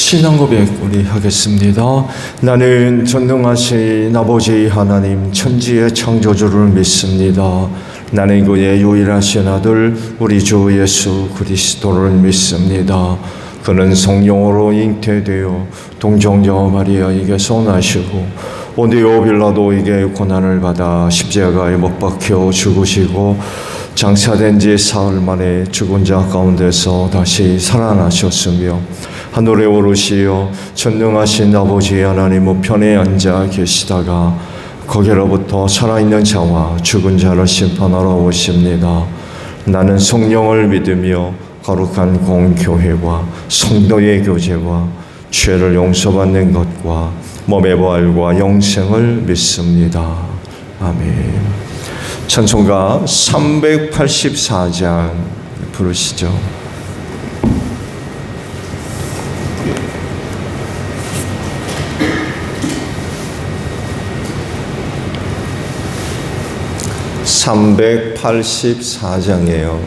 신앙 고백 우리 하겠습니다. 나는 전능하신 아버지 하나님 천지의 창조주를 믿습니다. 나는 그의 유일하신 아들 우리 주 예수 그리스도를 믿습니다. 그는 성령으로 잉태되어 동정녀 마리아에게서 나시고 본디오 빌라도에게 고난을 받아 십자가에 못 박혀 죽으시고 장사된 지 사흘 만에 죽은 자 가운데서 다시 살아나셨으며 하늘에 오르시어 전능하신 아버지 하나님 우편에 앉아 계시다가 거기로부터 살아있는 자와 죽은 자를 심판하러 오십니다. 나는 성령을 믿으며 거룩한 공교회와 성도의 교제와 죄를 용서받는 것과 몸의 부활과 영생을 믿습니다. 아멘. 찬송가 384장 부르시죠. (384장이에요)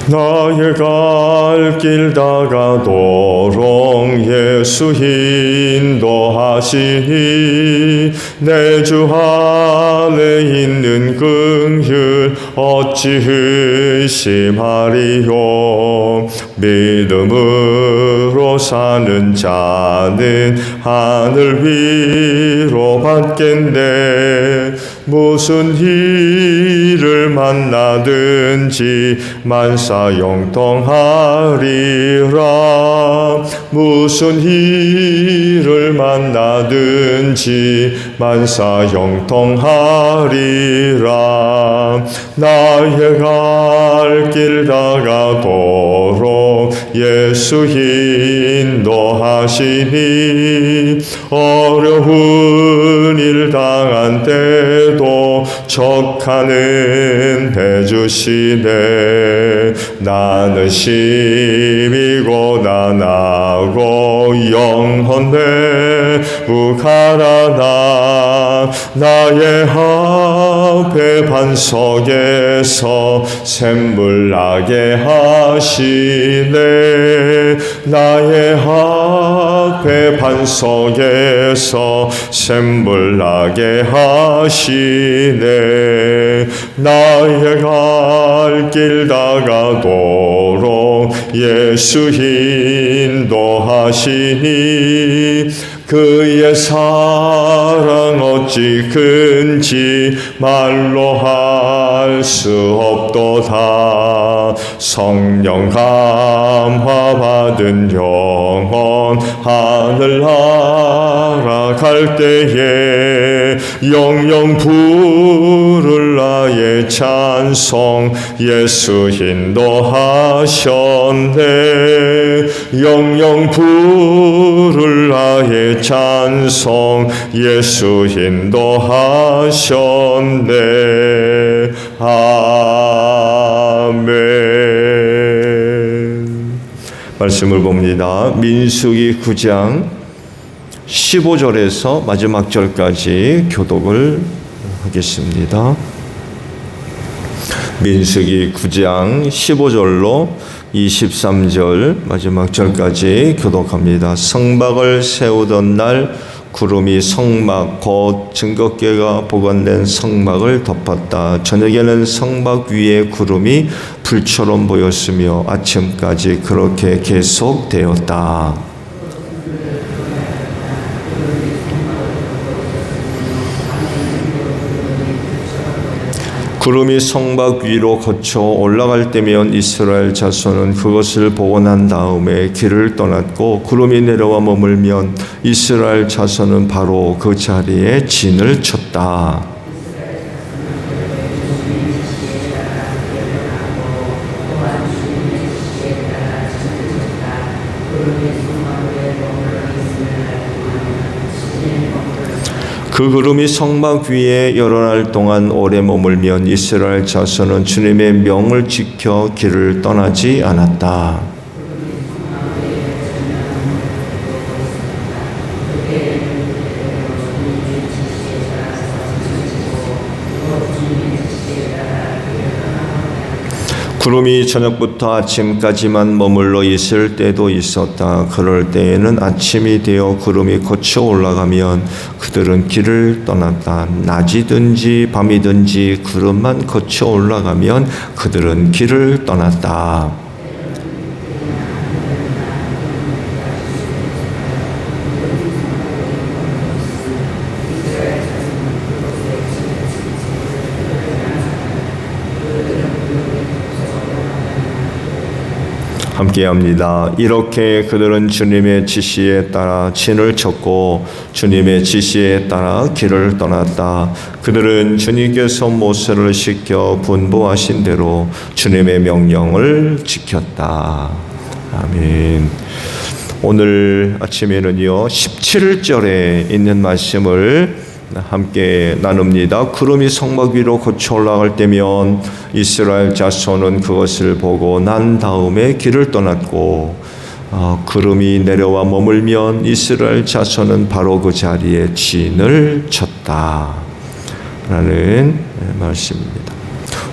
나의 갈 길 다가도록 예수 인도하시니 내 주 안에 있는 긍휼 어찌 의심하리요. 믿음으로 사는 자는 하늘 위로 받겠네. 무슨 일을 만나든지 만사형통하리라. 무슨 일을 만나든지 만사형통하리라. 나의 갈 길 다가도록 예수 인도하시니 어려운 일 당한 때도 척하는 해주시네. 나는 심히 고난하고 영혼내 무가라나. 나의 앞에 반석에서 샘물 나게 하시네. 나의 앞에 반석에서 샘물 나게 하시네. 나의 갈 길 다가도록 예수 인도하시니 그의 사랑 어찌 큰지 말로 할 수 없도다. 성령 감화 받은 영혼 하늘 날아갈 때에 영영 부를 나의 찬송 예수 인도하셨네. 영영 부를 나의 찬송 예수 인도하셨네. 아멘. 말씀을 봅니다. 민수기 9장 15절에서 마지막 절까지 교독을 하겠습니다. 민수기 9장 15절로 23절 마지막 절까지 교독합니다. 성막을 세우던 날 구름이 성막 곧 증거궤가 보관된 성막을 덮었다. 저녁에는 성막 위에 구름이 불처럼 보였으며 아침까지 그렇게 계속되었다. 구름이 성막 위로 거쳐 올라갈 때면 이스라엘 자손은 그것을 보고 난 다음에 길을 떠났고 구름이 내려와 머물면 이스라엘 자손은 바로 그 자리에 진을 쳤다. 그 구름이 성막 위에 여러 날 동안 오래 머물면 이스라엘 자손은 주님의 명을 지켜 길을 떠나지 않았다. 구름이 저녁부터 아침까지만 머물러 있을 때도 있었다. 그럴 때에는 아침이 되어 구름이 거쳐 올라가면 그들은 길을 떠났다. 낮이든지 밤이든지 구름만 거쳐 올라가면 그들은 길을 떠났다. 함께합니다. 이렇게 그들은 주님의 지시에 따라 진을 쳤고 주님의 지시에 따라 길을 떠났다. 그들은 주님께서 모세를 시켜 분부하신 대로 주님의 명령을 지켰다. 아멘. 오늘 아침에는요 17절에 있는 말씀을 함께 나눕니다. 구름이 성막 위로 거쳐 올라갈 때면 이스라엘 자손은 그것을 보고 난 다음에 길을 떠났고 구름이 내려와 머물면 이스라엘 자손은 바로 그 자리에 진을 쳤다 라는 말씀입니다.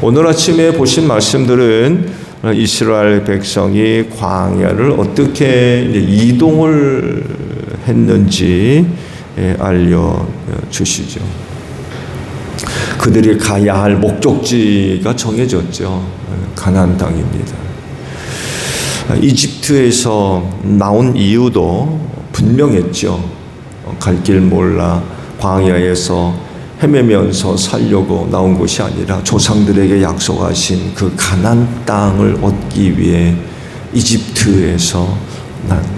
오늘 아침에 보신 말씀들은 이스라엘 백성이 광야를 어떻게 이동을 했는지 알려주시죠. 그들이 가야 할 목적지가 정해졌죠. 가나안 땅입니다. 이집트에서 나온 이유도 분명했죠. 갈 길 몰라 광야에서 헤매면서 살려고 나온 것이 아니라 조상들에게 약속하신 그 가나안 땅을 얻기 위해 이집트에서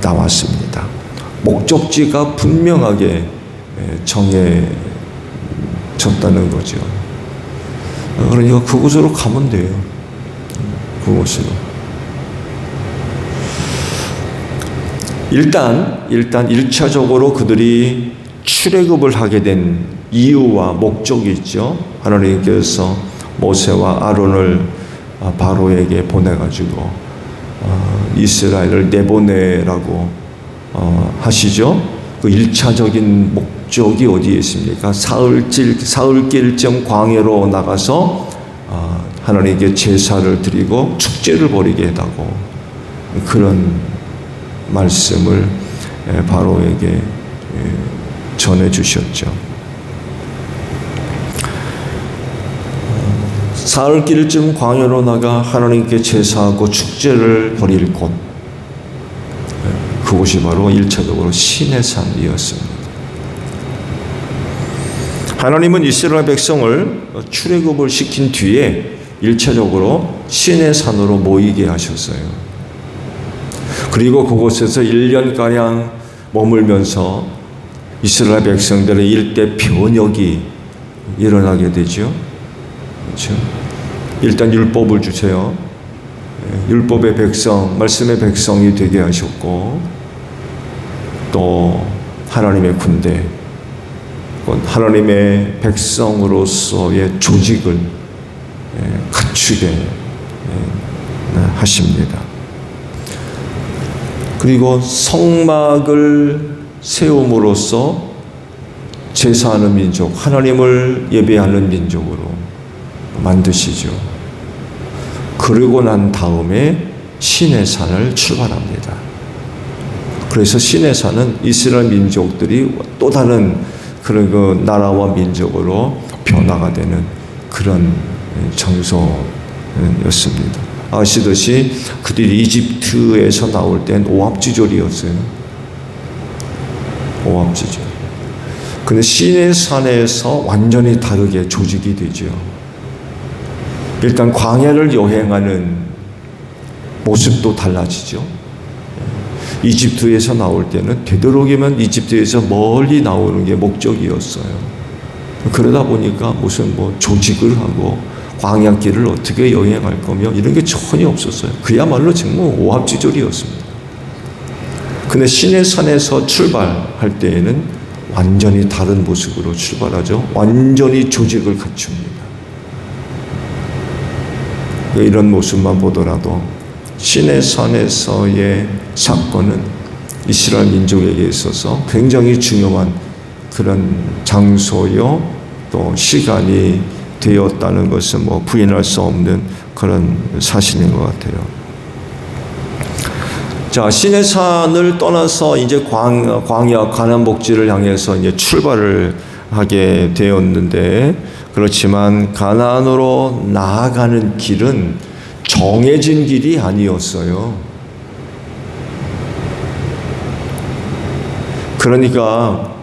나왔습니다. 목적지가 분명하게 정해졌다는 거죠. 그러니까 그곳으로 가면 돼요. 그곳으로. 일단 1차적으로 그들이 출애굽을 하게 된 이유와 목적이 있죠. 하나님께서 모세와 아론을 바로에게 보내가지고 이스라엘을 내보내라고 하시죠. 그 1차적인 목적이 어디에 있습니까? 사흘길쯤 광야로 나가서 하나님께 제사를 드리고 축제를 벌이게 해달라고 그런 말씀을 바로에게 전해주셨죠. 사흘길쯤 광야로 나가 하나님께 제사하고 축제를 벌일 곳, 그곳이 바로 1차적으로 시내산이었습니다. 하나님은 이스라엘 백성을 출애굽을 시킨 뒤에 1차적으로 시내산으로 모이게 하셨어요. 그리고 그곳에서 1년가량 머물면서 이스라엘 백성들의 일대 변혁이 일어나게 되죠. 그렇죠? 일단 율법을 주세요. 율법의 백성, 말씀의 백성이 되게 하셨고, 또 하나님의 군대, 하나님의 백성으로서의 조직을 갖추게 하십니다. 그리고 성막을 세움으로써 제사하는 민족, 하나님을 예배하는 민족으로 만드시죠. 그러고 난 다음에 시내산을 출발합니다. 그래서 시내산은 이스라엘 민족들이 또 다른 그런 그 나라와 민족으로 변화가 되는 그런 장소였습니다. 아시듯이 그들이 이집트에서 나올 땐 오합지졸이었어요. 오합지졸. 근데 시내산에서 완전히 다르게 조직이 되죠. 일단 광야를 여행하는 모습도 달라지죠. 이집트에서 나올 때는 되도록이면 이집트에서 멀리 나오는 게 목적이었어요. 그러다 보니까 무슨 조직을 하고 광야길을 어떻게 여행할 거며 이런 게 전혀 없었어요. 그야말로 정말 오합지졸이었습니다. 근데 시내산에서 출발할 때에는 완전히 다른 모습으로 출발하죠. 완전히 조직을 갖춥니다. 이런 모습만 보더라도 시내산에서의 사건은 이스라엘 민족에게 있어서 굉장히 중요한 그런 장소요 또 시간이 되었다는 것은 부인할 수 없는 그런 사실인 것 같아요. 자, 시내산을 떠나서 이제 광야 가나안 복지를 향해서 이제 출발을 하게 되었는데, 그렇지만 가나안으로 나아가는 길은 정해진 길이 아니었어요. 그러니까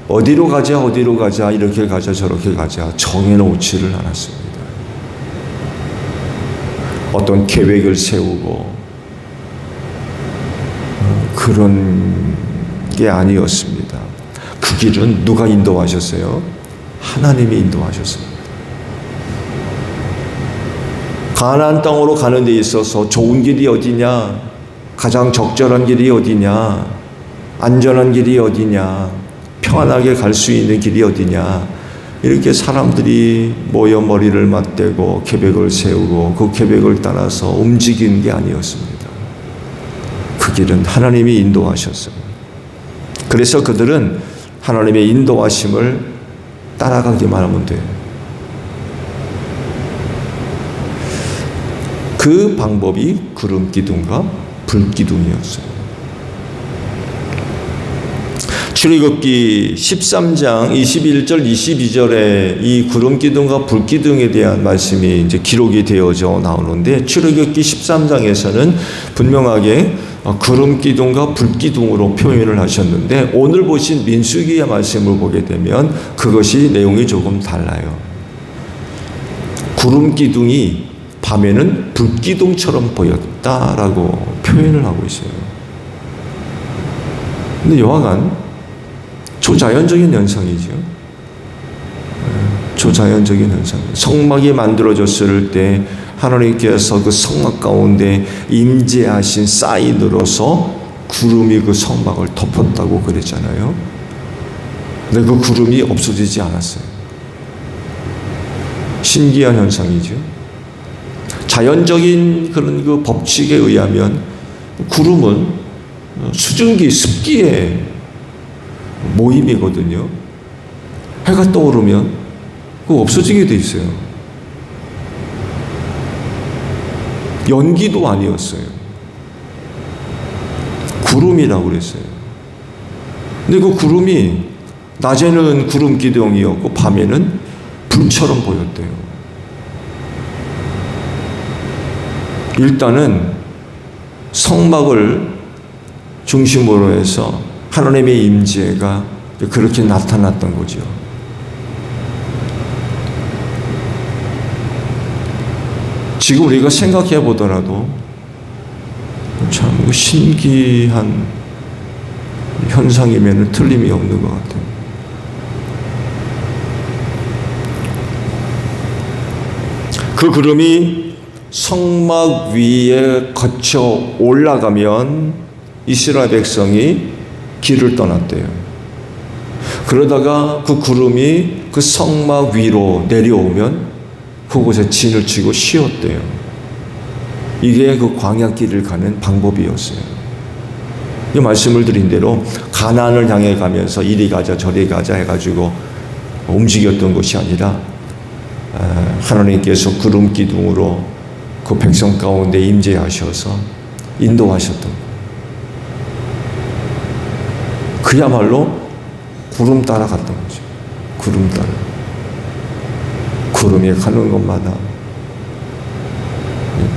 어디로 가자 이렇게 가자 저렇게 가자 정해놓지를 않았습니다. 어떤 계획을 세우고 그런 게 아니었습니다. 그 길은 누가 인도하셨어요? 하나님이 인도하셨습니다. 가나안 땅으로 가는 데 있어서 좋은 길이 어디냐, 가장 적절한 길이 어디냐, 안전한 길이 어디냐, 편안하게 갈 수 있는 길이 어디냐, 이렇게 사람들이 모여 머리를 맞대고 계획을 세우고 그 계획을 따라서 움직이는 게 아니었습니다. 그 길은 하나님이 인도하셨어요. 그래서 그들은 하나님의 인도하심을 따라가기만 하면 돼요. 그 방법이 구름 기둥과 불 기둥이었어요. 출애굽기 13장 21절 22절에 이 구름 기둥과 불 기둥에 대한 말씀이 이제 기록이 되어져 나오는데, 출애굽기 13장에서는 분명하게 구름 기둥과 불 기둥으로 표현을 하셨는데, 오늘 보신 민수기의 말씀을 보게 되면 그것이 내용이 조금 달라요. 구름 기둥이 밤에는 불 기둥처럼 보였다라고 표현을 하고 있어요. 근데 여하간 초자연적인 현상이죠. 초자연적인 현상. 성막이 만들어졌을 때 하나님께서 그 성막 가운데 임재하신 사인으로서 구름이 그 성막을 덮었다고 그랬잖아요. 근데 그 구름이 없어지지 않았어요. 신기한 현상이죠. 자연적인 그런 그 법칙에 의하면 구름은 수증기, 습기의 모임이거든요. 해가 떠오르면 그거 없어지게 돼 있어요. 연기도 아니었어요. 구름이라고 그랬어요. 근데 그 구름이 낮에는 구름 기둥이었고 밤에는 불처럼 보였대요. 일단은 성막을 중심으로 해서 하나님의 임재가 그렇게 나타났던 거죠. 지금 우리가 생각해 보더라도 참 신기한 현상이면 틀림이 없는 것 같아요. 그 구름이 성막 위에 거쳐 올라가면 이스라엘 백성이 길을 떠났대요. 그러다가 그 구름이 그 성막 위로 내려오면 그곳에 진을 치고 쉬었대요. 이게 그 광야길을 가는 방법이었어요. 이 말씀을 드린 대로 가나안을 향해 가면서 이리 가자 저리 가자 해가지고 움직였던 것이 아니라 하나님께서 구름 기둥으로 그 백성 가운데 임재하셔서 인도하셨던 거예요. 그야말로 구름 따라 갔던 거죠. 구름 따라. 구름이 가는 곳마다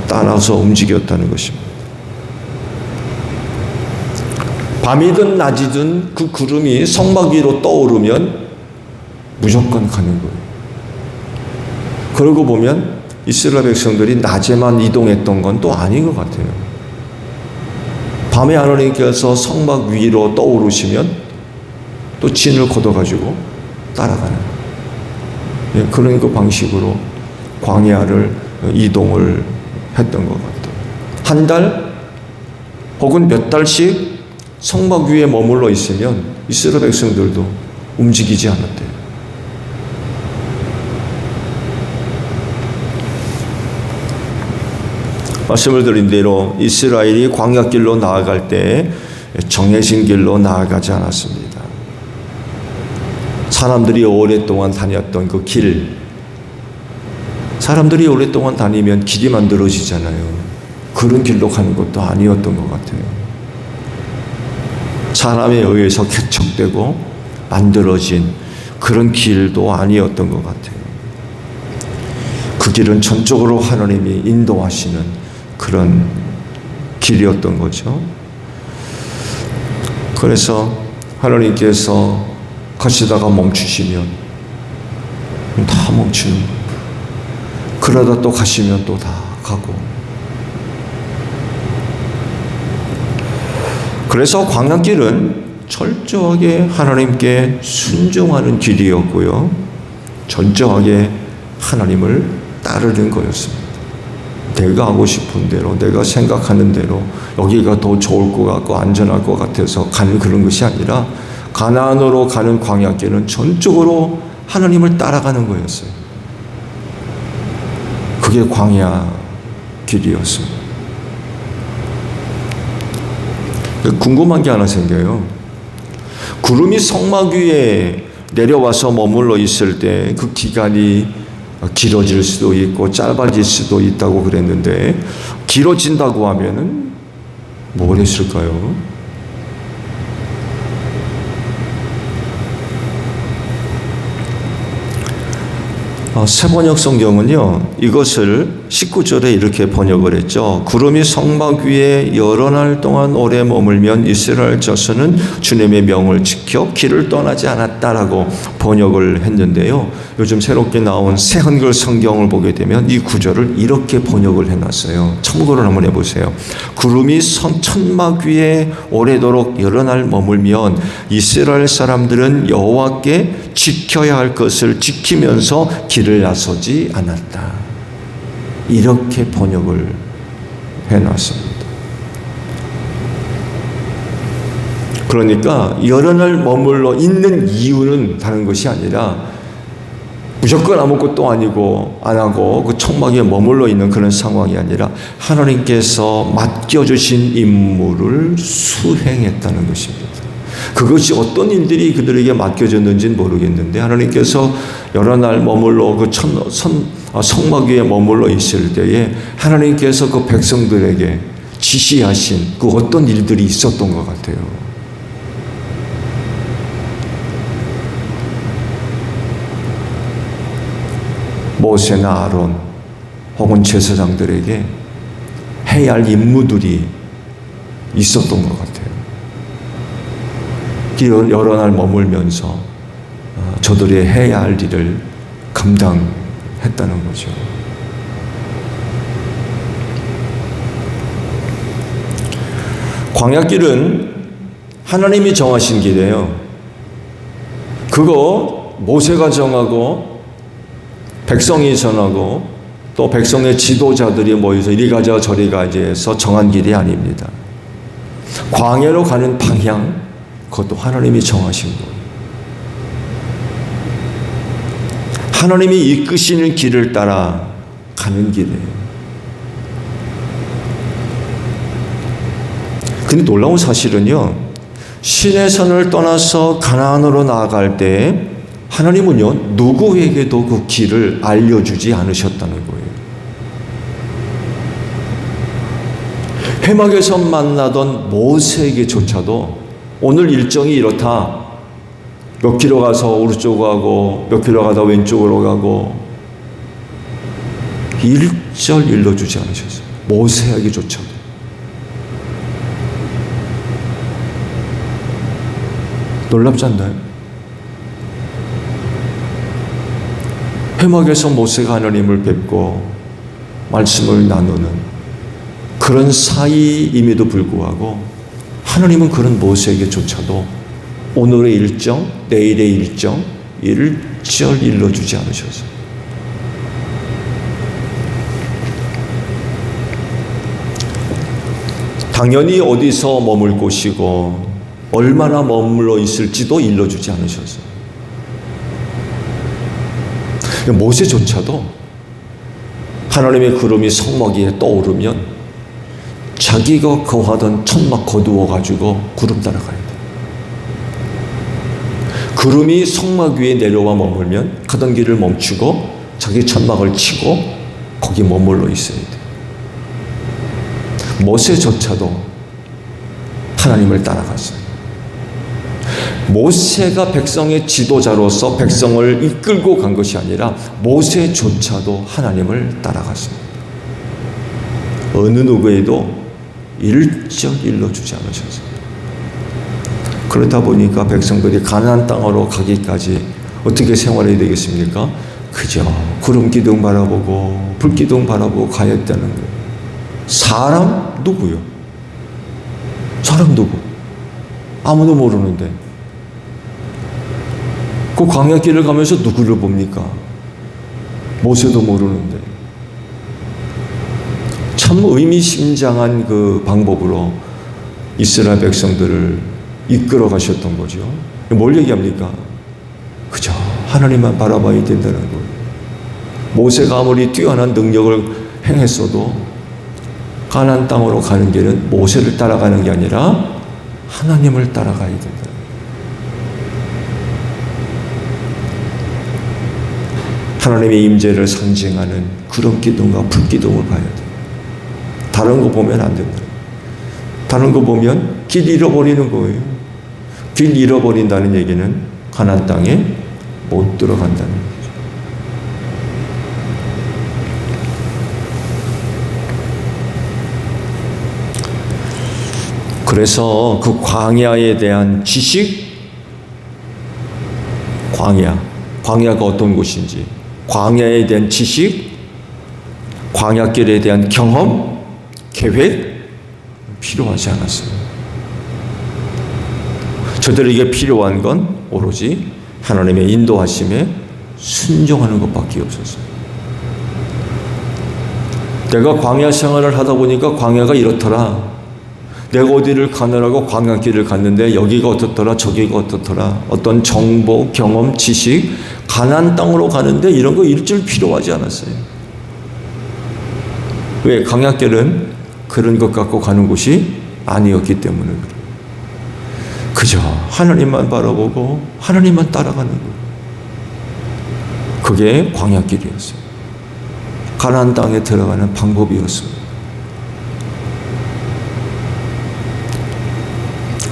따라서 움직였다는 것입니다. 밤이든 낮이든 그 구름이 성막 위로 떠오르면 무조건 가는 거예요. 그러고 보면 이스라엘 백성들이 낮에만 이동했던 건 또 아닌 것 같아요. 밤에 하나님께서 성막 위로 떠오르시면 또 진을 걷어가지고 따라가는 그런 그 방식으로 광야를 이동을 했던 것 같아요. 한 달 혹은 몇 달씩 성막 위에 머물러 있으면 이스라엘 백성들도 움직이지 않았대요. 말씀을 드린 대로 이스라엘이 광야길로 나아갈 때 정해진 길로 나아가지 않았습니다. 사람들이 오랫동안 다녔던 그 길, 사람들이 오랫동안 다니면 길이 만들어지잖아요. 그런 길로 가는 것도 아니었던 것 같아요. 사람에 의해서 개척되고 만들어진 그런 길도 아니었던 것 같아요. 그 길은 전적으로 하나님이 인도하시는 그런 길이었던 거죠. 그래서 하나님께서 가시다가 멈추시면 다 멈추는 거예요. 그러다 또 가시면 또 다 가고. 그래서 광야길은 철저하게 하나님께 순종하는 길이었고요. 철저하게 하나님을 따르는 거였습니다. 내가 하고 싶은 대로, 내가 생각하는 대로 여기가 더 좋을 것 같고 안전할 것 같아서 가는 그런 것이 아니라 가나안으로 가는 광야길은 전적으로 하나님을 따라가는 거였어요. 그게 광야 길이었습니다. 궁금한 게 하나 생겨요. 구름이 성막 위에 내려와서 머물러 있을 때 그 기간이 길어질 수도 있고 짧아질 수도 있다고 그랬는데, 길어진다고 하면은 뭘 했을까요? 세번역 성경은요, 이것을 19절에 이렇게 번역을 했죠. 구름이 성막 위에 여러 날 동안 오래 머물면 이스라엘 자손은 주님의 명을 지켜 길을 떠나지 않았다라고 번역을 했는데요. 요즘 새롭게 나온 새 한글 성경을 보게 되면 이 구절을 이렇게 번역을 해놨어요. 참고를 한번 해보세요. 구름이 천막 위에 오래도록 여러 날 머물면 이스라엘 사람들은 여호와께 지켜야 할 것을 지키면서 길을 나서지 않았다. 이렇게 번역을 해놨습니다. 그러니까 여러 날 머물러 있는 이유는 다른 것이 아니라 무조건 아무것도 아니고 안 하고 그 천막에 머물러 있는 그런 상황이 아니라 하나님께서 맡겨주신 임무를 수행했다는 것입니다. 그것이 어떤 일들이 그들에게 맡겨졌는지는 모르겠는데 하나님께서 여러 날 머물러 그 성막 위에 머물러 있을 때에 하나님께서 그 백성들에게 지시하신 그 어떤 일들이 있었던 것 같아요. 모세나 아론 혹은 제사장들에게 해야 할 임무들이 있었던 것 같아요. 여러 날 머물면서 저들이 해야 할 일을 감당했다는 거죠. 광야길은 하나님이 정하신 길이에요. 그거 모세가 정하고 백성이 전하고 또 백성의 지도자들이 모여서 이리 가자 저리 가자 해서 정한 길이 아닙니다. 광야로 가는 방향, 그것도 하나님이 정하신 거예요. 하나님이 이끄시는 길을 따라 가는 길이에요. 근데 놀라운 사실은요, 시내산을 떠나서 가나안으로 나아갈 때 하나님은요, 누구에게도 그 길을 알려주지 않으셨다는 거예요. 회막에서 만나던 모세에게조차도 오늘 일정이 이렇다. 몇 킬로 가서 오른쪽으로 가고 몇 킬로 가다 왼쪽으로 가고 일절 일러주지 않으셨어요. 모세에게조차도. 놀랍지 않나요? 회막에서 모세가 하나님을 뵙고 말씀을 나누는 그런 사이임에도 불구하고 하나님은 그런 모세에게조차도 오늘의 일정, 내일의 일정, 일절 일러주지 않으셨어요. 당연히 어디서 머물 곳이고 얼마나 머물러 있을지도 일러주지 않으셨어요. 모세조차도 하나님의 구름이 성막 위에 떠오르면 자기가 거하던 천막 거두어가지고 구름 따라가야 돼. 구름이 성막 위에 내려와 머물면 가던 길을 멈추고 자기 천막을 치고 거기 머물러 있어야 돼. 모세조차도 하나님을 따라갔어요. 모세가 백성의 지도자로서 백성을 이끌고 간 것이 아니라 모세조차도 하나님을 따라갔습니다. 어느 누구에도 일적 일러주지 않으셨어요. 그러다 보니까 백성들이 가나안 땅으로 가기까지 어떻게 생활해야 되겠습니까? 그저 구름 기둥 바라보고 불 기둥 바라보고 가였다는 거예요. 사람 누구요? 사람 누구? 아무도 모르는데 그 광야길을 가면서 누구를 봅니까? 모세도 모르는데. 참 의미심장한 그 방법으로 이스라엘 백성들을 이끌어 가셨던 거죠. 뭘 얘기합니까? 그저 하나님만 바라봐야 된다는 거예요. 모세가 아무리 뛰어난 능력을 행했어도 가나안 땅으로 가는 길은 모세를 따라가는 게 아니라 하나님을 따라가야 된다. 하나님의 임재를 상징하는 구름 기둥과 불 기둥을 봐야 돼요. 다른 거 보면 안 된다. 다른 거 보면 길 잃어버리는 거예요. 길 잃어버린다는 얘기는 가나안 땅에 못 들어간다는 거죠. 그래서 그 광야에 대한 지식, 광야가 어떤 곳인지, 광야에 대한 지식, 광야길에 대한 경험, 계획 필요하지 않았어요. 저들에게 필요한 건 오로지 하나님의 인도하심에 순종하는 것밖에 없었어요. 내가 광야 생활을 하다 보니까 광야가 이렇더라. 내가 어디를 가느라고 광야길을 갔는데 여기가 어떻더라 저기가 어떻더라. 어떤 정보, 경험, 지식, 가나안 땅으로 가는데 이런 거 일절 필요하지 않았어요. 왜? 광야길은 그런 것 갖고 가는 곳이 아니었기 때문에 그래요. 그저 하나님만 바라보고 하나님만 따라가는 거예요. 그게 광야길이었어요. 가나안 땅에 들어가는 방법이었어요.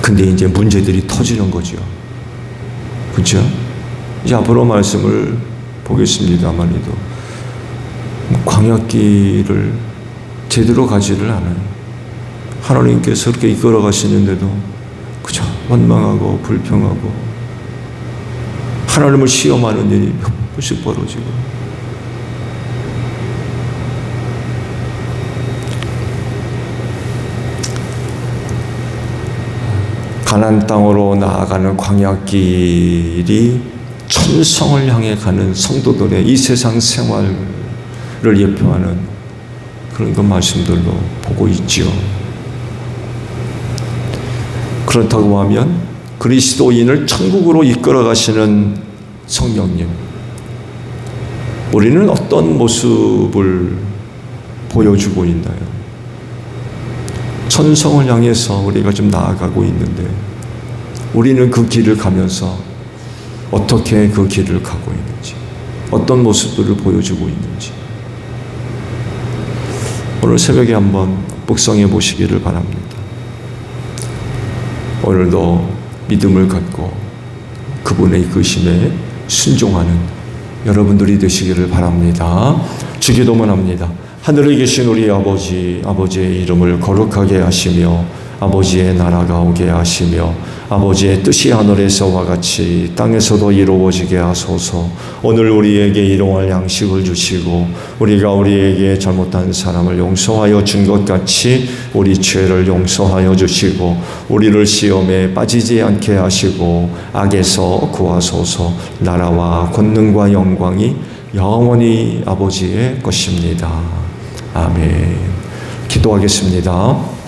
근데 이제 문제들이 터지는 거죠. 그렇죠? 이제 앞으로 말씀을 보겠습니다만도 광야길을 제대로 가지를 않아요. 하나님께서 그렇게 이끌어 가시는데도 그저 원망하고 불평하고 하나님을 시험하는 일이 몇 번씩 벌어지고 가나안 땅으로 나아가는 광야길이 천성을 향해 가는 성도들의 이 세상 생활을 예표하는 그런 그 말씀들로 보고 있지요. 그렇다고 하면 그리스도인을 천국으로 이끌어 가시는 성령님, 우리는 어떤 모습을 보여주고 있나요? 천성을 향해서 우리가 좀 나아가고 있는데 우리는 그 길을 가면서 어떻게 그 길을 가고 있는지, 어떤 모습들을 보여주고 있는지 오늘 새벽에 한번 묵상해 보시기를 바랍니다. 오늘도 믿음을 갖고 그분의 이끄심에 순종하는 여러분들이 되시기를 바랍니다. 주기도문 합니다. 하늘에 계신 우리 아버지, 아버지의 이름을 거룩하게 하시며 아버지의 나라가 오게 하시며 아버지의 뜻이 하늘에서와 같이 땅에서도 이루어지게 하소서. 오늘 우리에게 일용할 양식을 주시고 우리가 우리에게 잘못한 사람을 용서하여 준 것 같이 우리 죄를 용서하여 주시고 우리를 시험에 빠지지 않게 하시고 악에서 구하소서. 나라와 권능과 영광이 영원히 아버지의 것입니다. 아멘. 기도하겠습니다.